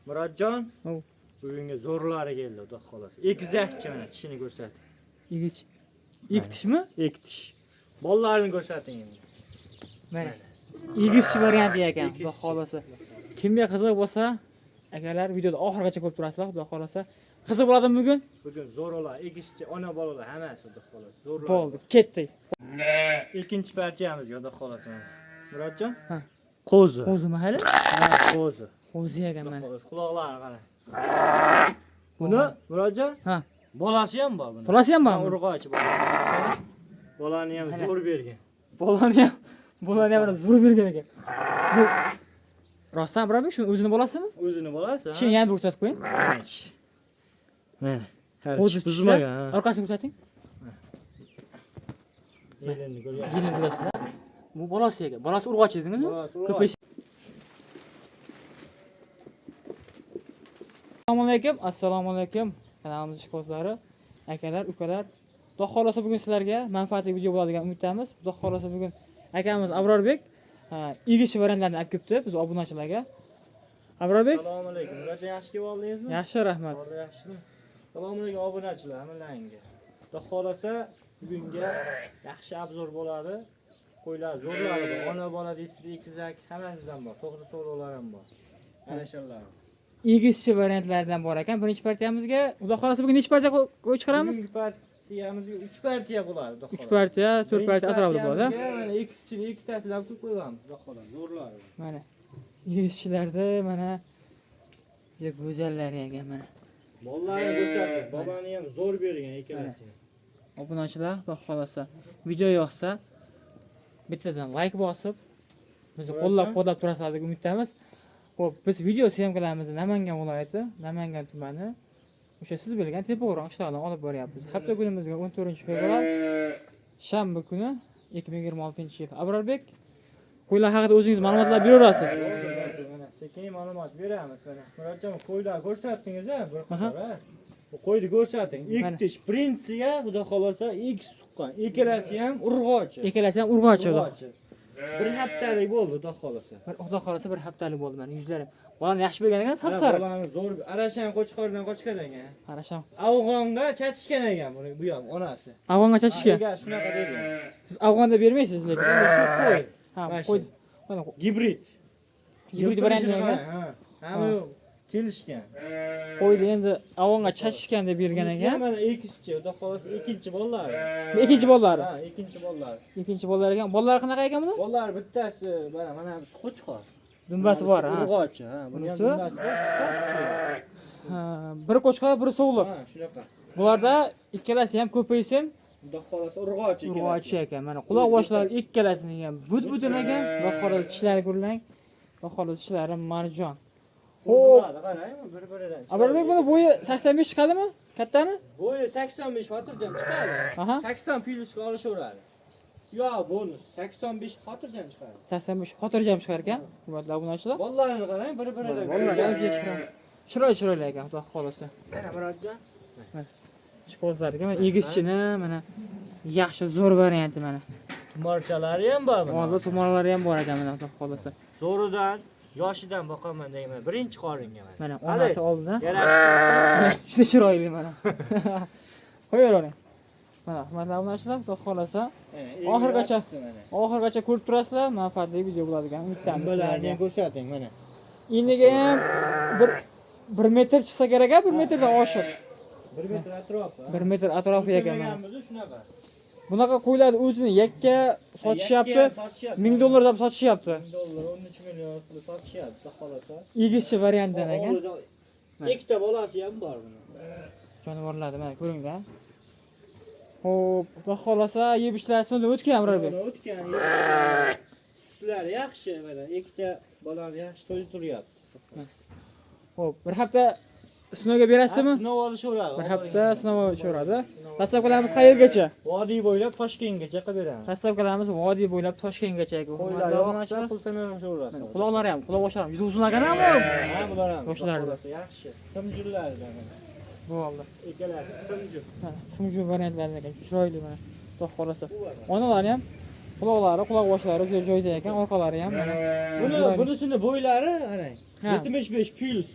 Murodjon, Hov. bugungi zo'rlari keldi, xudo xolasi. Egizakchi mana tishini ko'rsat. Igich. Ikitishmi? Ektish. Bolalarini ko'rsating endi. Mana. Igitchi varianti ekan, xudo xolasa. Kimga qiziq bo'lsa, akalar videoda oxirigacha ko'rib turasizlar, xudo xolasa. Qiziq bo'ladimi bugun? Bugun zo'rlar, egizchi, ona bolalar hammasi xudo xolasi. Zo'rlar. Bo'ldi, ketdik. Ikkinchi partiyamizga xudo xolasi. Murodjon? Ha. Qo'zi. Qo'zimi hali? Ha, qo'zi. Qo'zi ekan mana. Quloqlari qara. Buni Murodjon? Ha. Bolasi ham bor buni. Bolasi ham bormi? Urg'ochi bola. Bolani ham zo'r bergan. Bolani ham zo'r bergan ekan. Bu rostdan biroq shuni o'zini bolasimi? O'zini bolasi. Tishini yana bir ko'rsatib qo'ying. Mana. Qo'zi buzmagan. Orqasini ko'rsating. Yelini ko'rgan. Yilni ko'rasizlar. Bu bolasi ekan. Bolasi urg'ochi dedingizmi? Ko'payish. Assalomu alaykum. Kanalimiz ishqibozlari, akalar, ukalar. Xudo xolasa bugun sizlarga manfaatli video bo'ladigan umiddamiz. Xudo xolasa bugun akamiz Abrorbek igich variantlarni olib kelibdi biz obunachilarga. Abrorbek, Assalomu alaykum. Murodjon yaxshi kelib oldingizmi? yaxshi, rahmat. Yaxshimi? Assalomu alaykum obunachilar hammalariga. Xudo xolasa bugunga yaxshi obzor bo'ladi. Qo'ylar zo'rlari bor. Ona bola deysiz, egizak hammasidan bor. To'g'ri so'rovlar ham bor. Ana shular. Igizchi variantlardan bor ekan. Birinchi partiyamizga Xudo xolasa bugun necha partiya qo'yib chiqaramiz? Bugungi partiyamizga 3 partiya bo'ladi, xudo 3 partiya, 4 partiya atrofida bo'ladi. Mana ikkisini ikkitasidan qilib qo'yganmiz, xudo xolasa, zo'rlari. Mana igizchilarda mana go'zallar ekan mana. Bollarni ko'rsatdi, bobani ham zo'r bergan ikkalasini. Obunachilar, xudo xolasa video yoqsa bittadan like bosib bizni qo'llab-quvvatlab turasizlar deb umiddamiz. Xo'p, biz video syomkalarimizni Namangan viloyati, Namangan tumani o'sha siz bilgan Tepao'ron qishlog'idan olib boryapmiz. Hafta kunimizga 14-fevral shanba kuni 2026-yil. Abrorbek, qo'ylar haqida o'zingiz ma'lumotlar beraverasiz. Mana sekin ma'lumot beramiz mana. Murodjon, qo'ylar ko'rsatdingiz-a, bir qator. Bu qo'yni ko'rsating. Ikkitish prinsiga xudo xolasa X tuqqan. Ikkalasi ham urg'ochi. Ikkalasi ham urg'ochi. Bir haftalik bo'ldi, xudo xolasa. Xudo xolasa bir haftalik bo'ldi mana yuzlari. Bolani yaxshi bergan ekan, sap-sariq. Bolani zo'r, Arashan qo'chqordan qochgan ekan. Qarasham. Afg'onga chachishgan ekan bu ham onasi. Afg'onga chachishgan. Shunaqa dedi. Siz Afg'onda bermaysiz lekin. Qo'y. Ha, qo'y. Mana Gibrid. Gibrid varianti ekan. Ha. Hamma kelishgan. Qo'yni endi Afg'onga chachishgan deb bergan ekan. Mana ikkisi, xudo xolasa ikkinchi bolalar. Ikkinchi bolalari. Ha, ikkinchi bolalar. Ikkinchi bolalar ekan. Bolalar qanaqa ekan buni? Bolalar bittasi mana qo'chqor. Dumbasi bor, ha. Urg'ochi, ha. Buni ham dumbasi bor. Ha, biri qo'chqor, biri sovliq. Ha, shunaqa. Bularda ikkalasi ham ko'paysin. Xudo xolasa urg'ochi ekan. Urg'ochi ekan. Mana quloq boshlari ikkalasini ham bud-budun ekan. Xudo xolasa tishlari ko'rlang. Xudo xolasa tishlari marjon. Xo'p, qaraymi bir-biridan. Abrorbek buni bo'yi 85 chiqadimi? Kattani? Bo'yi 85 xotirjam chiqadi. Aha. 80 plyusga olishaveradi. Yo, bonus 85 xotirjam chiqadi. 85 xotirjam chiqar ekan. Hurmatli obunachilar. Bolalarini qarang, bir-biridan. Chiroyli ekan, xudo xolasa. Mana Murodjon. Ishqibozlarga mana egizchini mana yaxshi zo'r varianti mana. Tumorchalari ham bor buni. Oldida tumorlari ham bor ekan mana, xudo xolasa. Zo'ridan, yoshidan boqaman deyman. Birinchi qoringa mana. Mana onasi oldida. Yarashdi. Juda chiroyli mana. Qo'yavering. Mana, hurmatli obunachilar, xudo xolasa oxirgacha ko'rib turasizlar, manfaatli video bo'ladigan umiddamiz. Bularni ham ko'rsating mana. Iniga ham 1 metr chiqsa kerak, 1 metrdan oshiq. 1 metr atrofi. 1 metr atrofi ekan mana. Shunaqa. Bunaqa qo'ylarni o'zini yakka sotishyapti. $1000 deb sotishyapti. $1000, 13 million qilib sotishyapti, xudo xolasa. Igizchi variantdan ekan. Ikkita bolasi ham bor buni. Jonivorlarni mana ko'ringlar. Xo'p, xudo xolasa yeb ishlari sinovdan o'tgan Abrorbek. O'tgan. Sizlar yaxshi mana, ikkita bolani yaxshi to'ydiryapti. Xo'p, bir hafta sinovga berasizmi? Sinov olishaveradi. Bir hafta sinov olishaveradi. Dastlabkilarimiz qayergacha? Vodiy bo'ylab Toshkentgacha qilib beramiz. Dastlabkilarimiz vodiy bo'ylab Toshkentgacha. Qo'ylar yo'qsa pul sanaveraverasiz. Quloqlari ham, quloq boshlari juda uzun ekan-a bu. Ha, bular ham. Yoshlarida. Yaxshi. Simjullardan. Bo'ldi. Ikkalasi simjul. Ha, simjul variantlardan ekan. Chiroyli mana. Xudo xolasa. Onalari ham quloqlari, quloq boshlari juda joyida ekan, orqalari ham mana. Bunisini bo'ylari qarang. 75 plus.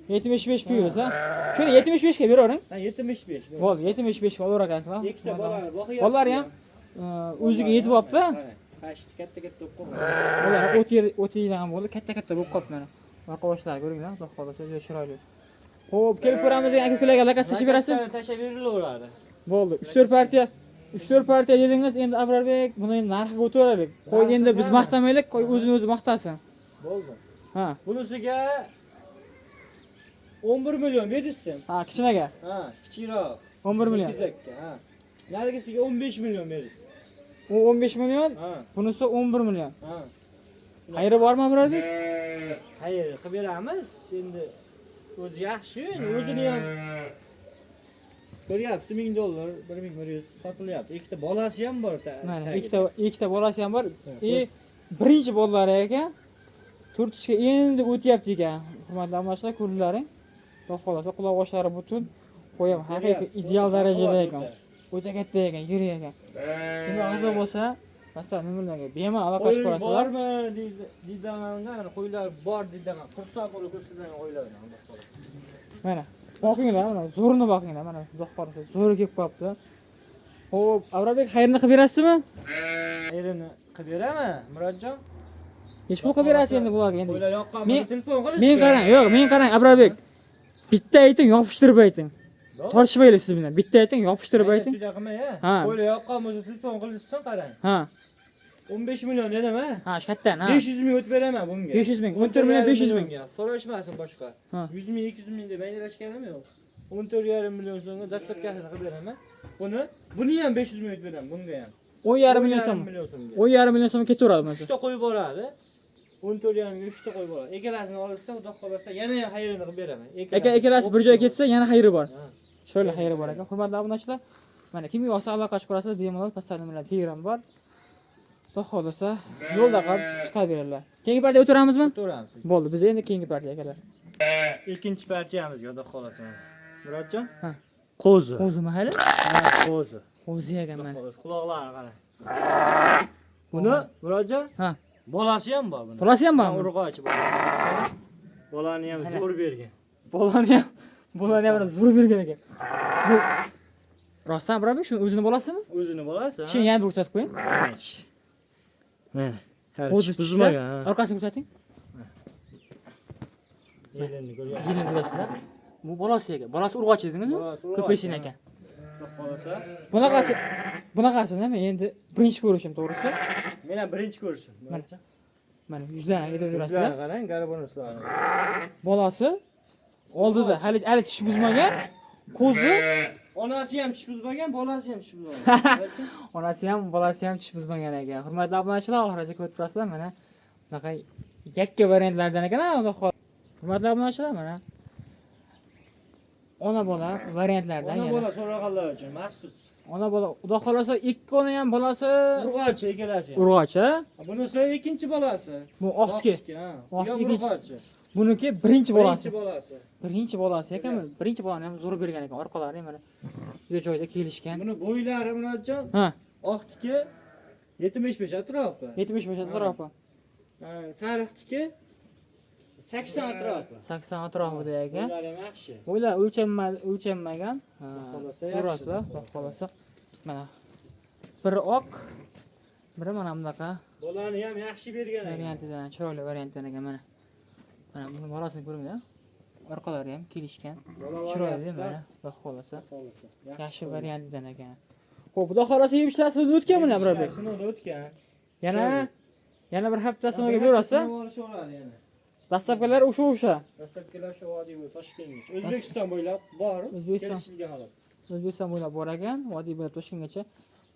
75 buyursa. Shuni 75 ga beravering. Ha 75. Bo'ldi, 75 ga olaverakansizlar. Ikkita bola boqyapti. Bolalar ham o'ziga yetyapti. Qashti katta-katta bo'lib qolgan. Ular o't yeydigan ham bo'ldi, katta-katta bo'lib qolibdi mana. Boqa boshlari ko'ringlar, xudo xolasa juda chiroyli. Xo'p, kelib ko'ramiz aka-ukalarga lakas tashib berasiz. Tashab berilaveradi. Bo'ldi. 3-4 partiya dedingiz, endi Abrarbek buni endi narxiga o'tiraylik. Qo'y endi biz maqtamaylik, qo'y o'zini o'zi maqtasin. Bo'ldi. Ha. Bunisiga 11 million berishsin. Ha, kichinaga. Ha, kichikroq. 11 million. Kizakka, ha. Nargisiga 15 million berishsin. U 15 million, Ha, bunisi 11 million. ha. Xayri bormi Abrarbek? Xayr, qilib beramiz. Endi o'zi yaxshi, o'zini ham ko'ryapsiz, $1000, 1100 sotilyapti. Ikkita bolasi ham bor. Mana ikkita bolasi ham bor. Birinchi bolalari ekan. Turtishga endi o'tyapti ekan. Hurmatli obunachilar, ko'rdilaring. Xudo xolasa quloq oshlari butun, qo'y ham haqiqiy ideal darajada ekan. O'ta katta ekan, yirik ekan. Kimga a'zo bo'lsa, masalan, nimalarga bemalol aloqa qilib ko'rasizlar. Bormi deydigan, qo'ylar bor deydigan, xursand bo'lib ko'rsatilgan qo'ylar. Mana boqinglar, mana zo'rini boqinglar, mana xudo xolasa zo'ri kelib qolibdi. Xo'p, Abrarbek xayrini qilib berasizmi? Xayrini qilib beraman, Murodjon. Hech pul qilib berasiz endi bularga endi. Qo'ylar yoqqanmi? Telefon qilish. Men qarang, yo'q, men qarang Abrarbek. Bitta ayting, yopishtirib ayting. Tortishmaylik siz bilan. Bitta ayting, yopishtirib ayting. Ha. Qo'ylar yoqqanmi? Telefon qilishsin, qarang. Ha. 15 million dedim-a? Ha, shu kattan, ha. 500 ming o'tib beraman bunga. 500 ming, 14 million 500 ming. So'rashmasin boshqa. Ha. 100 ming, 200 ming deb aynalashganim yo'q. 14,5 million so'mga dastlabkasini qilib beraman. Buni ham 500 ming o'tib beraman bunga ham. 10,5 million so'm. 10,5 million so'm ketaveradi mana shu. 3 ta qo'yib boradi. 14,5 ga 3 ta qo'yib boradi. Ekalasini olsa, xudo xolasa yana ham xayrini qilib beraman. Ekalasi bir joyga ketsa, yana xayri bor. Sho'rli xayri bor ekan. Hurmatli obunachilar, mana kimga olsa aloqa qilib ko'rasizlar, bemalol pastda bilan Telegram bor. Xudo xolasa yo'lda qolib chiqarib beradilar. Keyingi partiya o'tiramizmi? O'tiramiz. Bo'ldi, biz endi keyingi partiya akalar. Ikkinchi partiyamizga xudo xolasa. Murodjon? Ha. Qo'zi. Qo'zimi hali? Ha, qo'zi. Qo'zi ekan mana. Quloqlari qarang. Buni Murodjon? Ha. Bolasi ham bor buni. Bolasi ham bormi? Urg'ochi bor. Bolani ham zo'r bergan. Bolani ham zo'r bergan ekan. Bu rostdan Abrarbek shuni o'zini bolasimi? O'zini bolasi. Kishini yana bir ko'rsatib qo'ying. Mana. Qo'zi buzmagan. Orqasini ko'rsating. Yelini ko'ryapsiz. Yilni ko'rasizlar. Bu bolasi ekan. Bolasi urg'ochi dedingizmi? Ko'paysin ekan. Bunaqasi nima endi birinchi ko'rishim to'g'risi. Men ham birinchi ko'rishim. Mana yuzdan aytib yurasizlar. Qarang, garbonoslar. Bolasi oldida hali tish buzmagan. Qo'zi Onasi ham tish buzmagan, bolasi ham tish buzmagan. onasi ham, bolasi ham tish buzmagan ekan. Hurmatli obunachilar, oxirigacha ko'rib turasizlar mana. Bunaqa yakka variantlardan ekan, xudo xolasa. Hurmatli obunachilar, mana ona bola variantlardan Ona bola so'raganlar uchun maxsus. Ona bola, xudo xolasa ikki ona ham bolasi Urg'ochi ekalasi. urg'ochi. Bunisi ikkinchi bolasi. Bu oqtiki. Oqtiki. Urg'ochi. Buniki birinchi bolasi. Birinchi bolasi. Birinchi bolasi ekan, birinchi bolani ham zo'r bergan ekan, orqalari mana juda joyda kelishgan. Buni bo'ylari Murodjon. Ha, Oqtiki 75 atrofi. 75 atrofi. Sariqtiki 80 atrofi. 80 atrofida ekan. Bo'ylari ham yaxshi. Bo'ylar o'lchanmagan. Ko'rasizlar, xudo xolasa. Mana biri oq, biri mana bunaqa Bolani ham yaxshi bergan ekan. variantidan, chiroyli variantdan ekan mana. Mana buni bolasini ko'ringlar. Orqalari ham kelishgan. Chiroyli mana, xudo xolasa. Yaxshi variantdan ekan. Xo'p, xudo xolasa yemishlar sinovdan o'tganmi Abrarbek? Sinovdan o'tgan. Yana bir hafta sinovga berasiz. Dastlabkilar o'sha. Dastlabkilar shu vodiy bo'yicha Toshkentgacha. O'zbekiston bo'ylab bor. Kelishilgan holat. O'zbekiston bo'ylab bor ekan, vodiy bo'ylab Toshkentgacha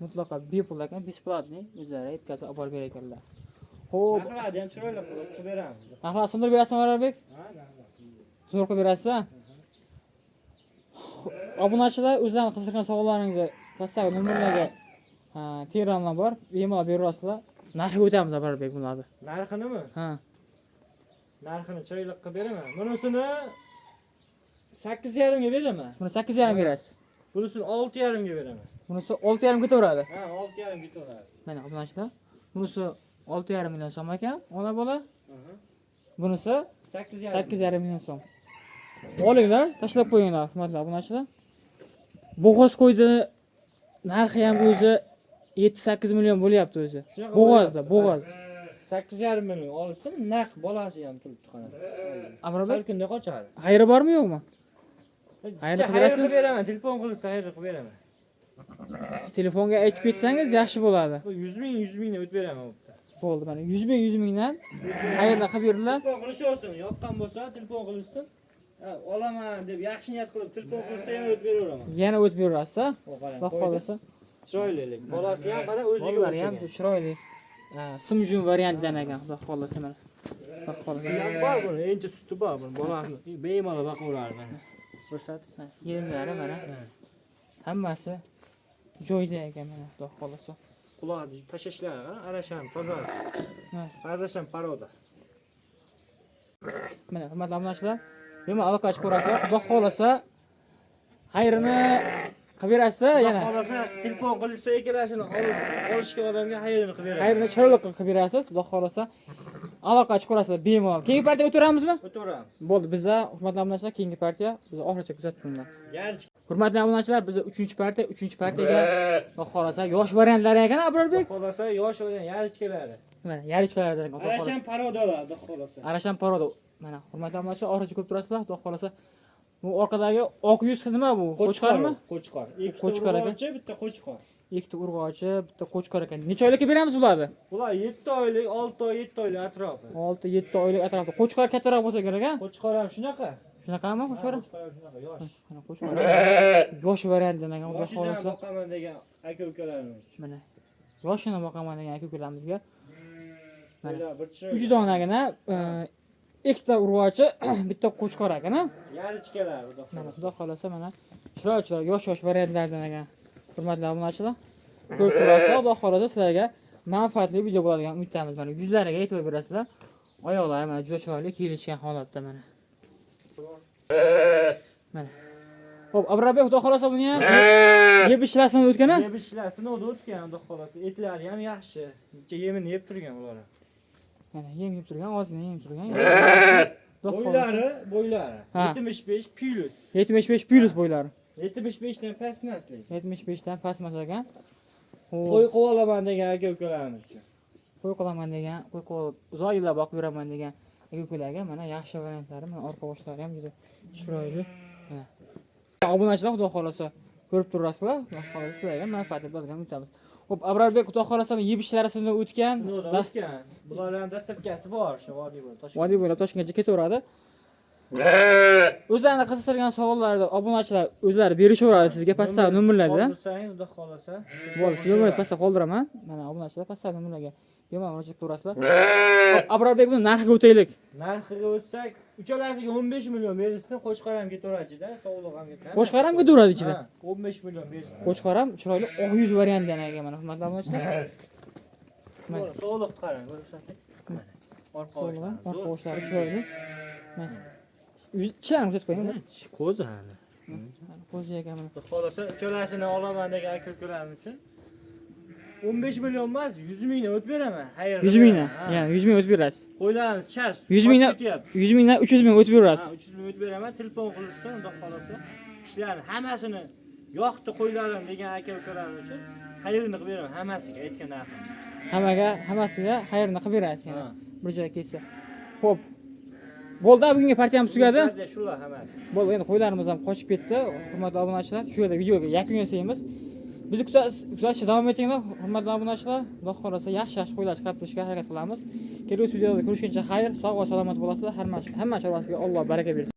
mutlaqo bepul ekan, besplatniy o'zlari yetkazib olib borib berganlar. Xo'p, Narxlarni ham chiroyli qilib beramiz. narxlarni sindirib berasizmi Abrarbek? Ha, narxlar. Zo'r qilib berasiz. Obunachilar o'zlarining qiziqgan savollaringizni pastdagi nomerlarga Telegramdan bor, bemalol berasizlar. Narxiga o'tamiz Abrarbek bularni. Narxinimi? Ha. Narxini chiroyli qilib beraman. Bunisini 8,5 ga beraman. Buni 8,5 berasiz. Bunisini 6,5 ga beraman. Bunisi 6,5 ketaveradi. Ha, 6,5 ketaveradi. Mana obunachilar, bunisi 6,5 million so'm ekan, ona bola. Bunisi 8,5. 8,5 million so'm. Olinglar, tashlab qo'yinglar, hurmatli obunachilar. Bo'g'oz qo'ydi narxi ham o'zi 7-8 million bo'lyapti o'zi. Shunaqa Bo'g'ozda, bo'lyapti. bo'g'oz. 8,5 million olsin, naq bolasi ham turibdi xonada. Amrobek, Salkunda qochadi. xayri bormi yo'qmi? Xayr qilib beraman, telefon qilsa xayr qilib beraman. Telefonga aytib ketsangiz yaxshi bo'ladi. 100 ming, 100 mingdan o'tib beraman bo'pti. Bo'ldi, mana 100 mingdan xayrni qilib berdilar. Telefon qilishaversin, yoqqan bo'lsa telefon qilishsin. Olaman deb yaxshi niyat qilib telefon qilsa yana o'tib beraveraman. Yana o'tib berasiz-a? Xudo xolasa. Chiroylilik. Bolasi ham qara o'ziga Bolalari ham o'xshagan. chiroyli. Simjun variantidan ekan, xudo xolasa mana. Xudo xolasa. Ham bor buni, encha suti bor buni. Bolasini bemalol boqaveradi mana. Ko'rsat. Yerimlari mana. Hammasi joyida ekan mana, xudo xolasa. Quloqni tashashlari qara, arasham toza. Ha. Arasham paroda. Mana hurmatli obunachilar, bemalol aloqa ochib ko'rasizlar. Xudo xolasa xayrini qilib berasiz yana. Xolasa telefon qilishsa ikkalashini olishga odamga xayrini qilib beradi. Xayrini chiroyli qilib berasiz. Xudo xolasa aloqa ochib ko'rasizlar bemalol. Keyingi partiya o'tiramizmi? O'tiramiz. Bo'ldi, bizda hurmatli obunachilar keyingi partiya biz oxirigacha kuzatib. Yarchi Hurmatli obunachilar, bizda 3-partiyaga xudo xolasa yosh variantlari ekan Abrorbek. xolasa yosh o'yin yarchkalari. Mana yarichkalardan xudo xolasa. Arasham parodalar, xudo xolasa. Arasham paroda. Mana hurmatli obunachilar, oxirigacha ko'rib turasizlar. Xudo xolasa bu orqadagi oq yuz nima bu? Qo'chqormi? Qo'chqor. Ikkita Qo'chqor ekan. urg'ochi, bitta qo'chqor. Ikkita urg'ochi, bitta qo'chqor ekan. Necha oylikka beramiz bularni? Bular 7 oylik, 6 oy, 7 oylik atrofi. 6-7 oylik atrofida. Qo'chqor kattaroq bo'lsa kerak a? Qo'chqor ham shunaqa. Shunaqami qo'chqor? Qo'chqor ham shunaqa yosh. Mana qo'chqor. Yosh variantdan ekan, xudo Yoshidan xolasa. boqaman degan aka-ukalarimiz. Mana yoshini boqaman degan aka-ukalarimizga Bular bir chiroy. 3 donagina ikkita urg'ochi, bitta qo'chqor ekan a? Yarichkalar, xudo Mana xolasa. xudo xolasa mana chiroyli yosh variantlardan ekan. Hurmatli obunachilar, ko'rib turasizlar, xudo xolasa sizlarga manfaatli video bo'ladigan umiddamiz. Mana yuzlariga e'tibor berasizlar. Oyoqlari mana juda chiroyli kelishgan holatda mana. Mana. Xo'p, Abrorbek xudo xolasa buni ham yeb ishlasini o'tgan a? Yeb ishlasini o'tgan, xudo xolasa. Etlari ham yaxshi. Necha yemini yeb turgan ular. Mana yeb turgan, ozgina yeb turgan. Bo'ylari Ha. 75 plus. 75 plus bo'ylari. 75 dan past emaslik. 75 dan past emas ekan. Qo'y qilib olaman degan aka-ukalarimiz uchun. Qo'y qilaman degan, qo'y qilib uzoq yillar boqib yuraman degan aka-ukalarga mana yaxshi variantlari, mana orqa boshlari ham juda chiroyli. Mana. Obunachilar xudo xolasa ko'rib turasizlar, xudo xolasa sizlarga manfaat bo'ladigan umidamiz. Xo'p, Abrorbek xudo xolasa yeb ishlari sinovdan o'tgan. Sinovdan o'tgan. Bular ham dastlabkasi bor, shu vodiy bo'ylab Toshkent. Vodiy bo'ylab Toshkentga ketaveradi. O'zlarini qiziqtirgan savollarni obunachilar o'zlari berishaveradi sizga pastda nomerlarda. Qoldirsangiz, xudo xolasa. Bo'ldi, siz nomerni pastda qoldiraman. Mana obunachilar pastda nomerlarga bemalol murojaat qilaverasizlar. Abrorbek buni narxiga o'taylik. Narxiga o'tsak, uchalasiga 15 million berishsin, qo'chqor ham ketaveradi-da, sog'liq ham ketadi. Qo'chqor ham ketaveradi ichida. 15 million berishsin. Qo'chqor ham chiroyli oq yuz variantidan ekan mana hurmatli obunachilar. Mana Sog'liq qarang, ko'rsating. Orqa so'lg'a, orqa boshlari chiroyli. Mana chilarni kuzatib qo'ying. ko'zi hali. Qo'zi ekan mana. Xudo xolasa uchalasini olaman degan aka-ukalarim uchun 15 million emas, 100 mingdan o'tib beraman. Xayr. 100 mingdan, ya'ni 100 ming o'tib berasiz. Qo'ylarni chars. 100 mingdan 100 mingdan 300 ming o'tib berasiz. 300 ming o'tib beraman. Telefon qilishsin, xudo xolasa. Ishlarni hammasini yoqdi qo'ylarim degan aka-ukalarim uchun xayrini qilib beraman hammasiga aytgan narxim. Hammasiga xayrini qilib berasiz yana. Ha. Bir joyga ketsa. Xo'p. Bo'ldi, bugungi partiyamiz tugadi. Shular hammasi. Bo'ldi, endi qo'ylarimiz ham qochib ketdi. Hurmatli obunachilar, shu yerda videoga yakun yasaymiz. Bizni kuzatishda davom etinglar, hurmatli obunachilar. Xudo xolasa yaxshi qo'ylar chiqarib berishga harakat qilamiz. Kelgusi videoda ko'rishguncha xayr, sog' va salomat bo'lasizlar. Hamma chorvasiga Alloh baraka bersin.